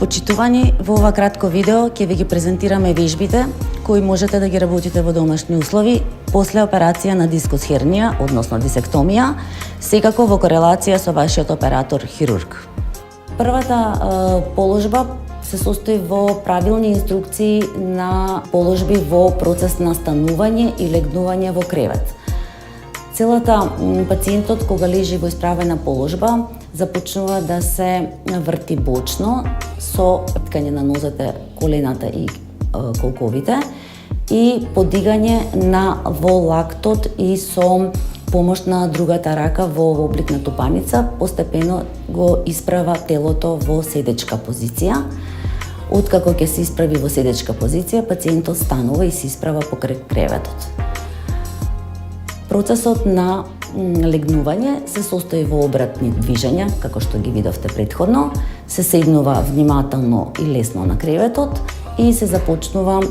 Почитувани, во ова кратко видео ќе ви ги презентираме вежбите кои можете да ги работите во домашни услови после операција на дискус хернија, односно дисектомија, секако во корелација со вашиот оператор хирург. Првата положба се состои во правилни инструкции на положби во процес на станување и легнување во кревет. Целата пациентот кога лежи во исправена положба започнува да се врти бочно со ткање на нозете, колената и колковите и подигање на во лактот и со помош на другата рака во облик на тупаница, постепено го исправа телото во седечка позиција. Откако ќе се исправи во седечка позиција, пациентот станува и се исправа покрај креветот. Процесот на легнување се состои во обратни движења, како што ги видовте претходно, се седнува внимателно и лесно на креветот и се започнува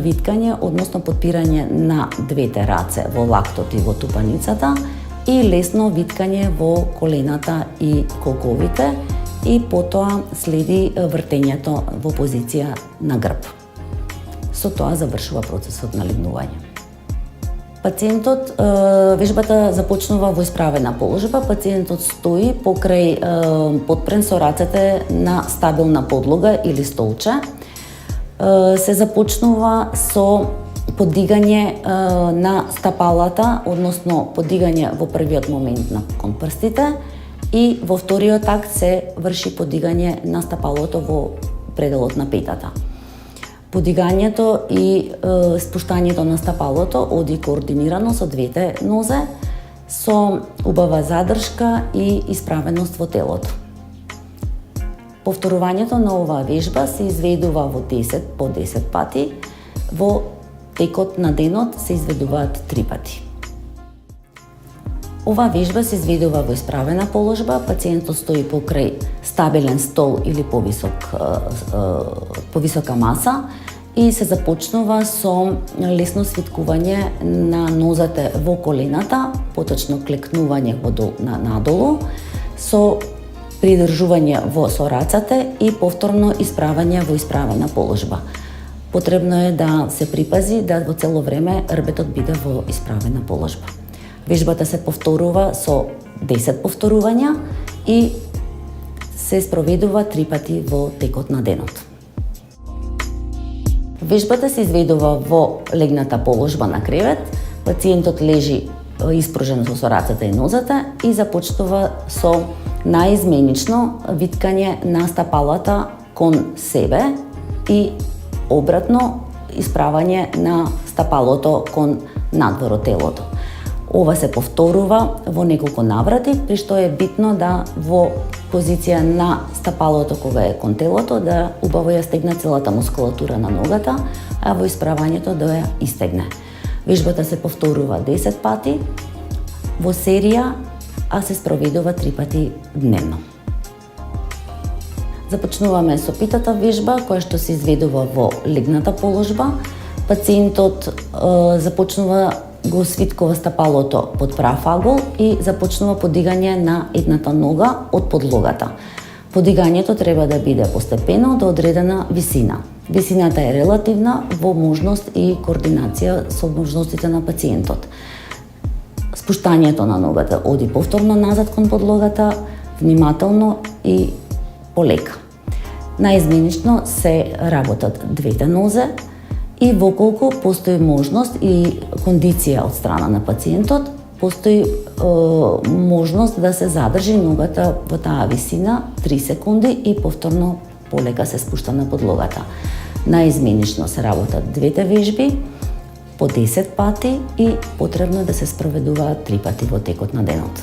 виткање, односно подпирање на двете раце во лактот и во тупаницата и лесно виткање во колената и колковите и потоа следи вртењето во позиција на грб. Со тоа завршува процесот на легнување. Пациентот, вежбата започнува во исправена положба, пациентот стои покрај подпрен со рацете на стабилна подлога или столче. Се започнува со подигање на стапалата, односно подигање во првиот момент на кон прстите и во вториот акт се врши подигање на стапалото во пределот на петата. Подигањето и спуштањето на стапалото оди координирано со двете нозе, со убава задршка и исправеност во телото. Повторувањето на оваа вежба се изведува во 10 по 10 пати, во текот на денот се изведуваат 3 пати. Оваа вежба се изведува во исправена положба, пациентот стои покрај стабилен стол или повисока маса и се започнува со лесно свиткување на нозете во колената, поточно клекнување надолу, со придржување со рацете и повторно исправање во исправена положба. Потребно е да се припази да во цело време рбетот биде во исправена положба. Вежбата се повторува со 10 повторувања и се спроведува 3 пати во текот на денот. Вежбата се изведува во легната положба на кревет, пациентот лежи испружен со рацете и нозете и започнува со наизменично виткање на стапалата кон себе и обратно исправање на стапалото кон надвор од телото. Ова се повторува во неколку наврати, при што е битно да во позиција на стапалото кога е кон телото да убаво ја стегне целата мускулатура на ногата, а во исправањето да ја истегне. Вежбата се повторува 10 пати во серија, а се спроведува 3 пати дневно. Започнуваме со питата вежба, која што се изведува во легната положба. Пациентот започнува го свиткува стапалото под прав агол и започнува подигање на едната нога од подлогата. Подигањето треба да биде постепено до одредена висина. Висината е релативна во можност и координација со можностите на пациентот. Спуштањето на ногата оди повторно назад кон подлогата, внимателно и полека. Наизменично се работат двете нозе и воколку постои можност и кондиција од страна на пациентот, постои можност да се задржи ногата во таа висина 3 секунди и повторно полека се спушта на подлогата. Наизменично се работат двете вежби по 10 пати и потребно е да се спроведуваат 3 пати во текот на денот.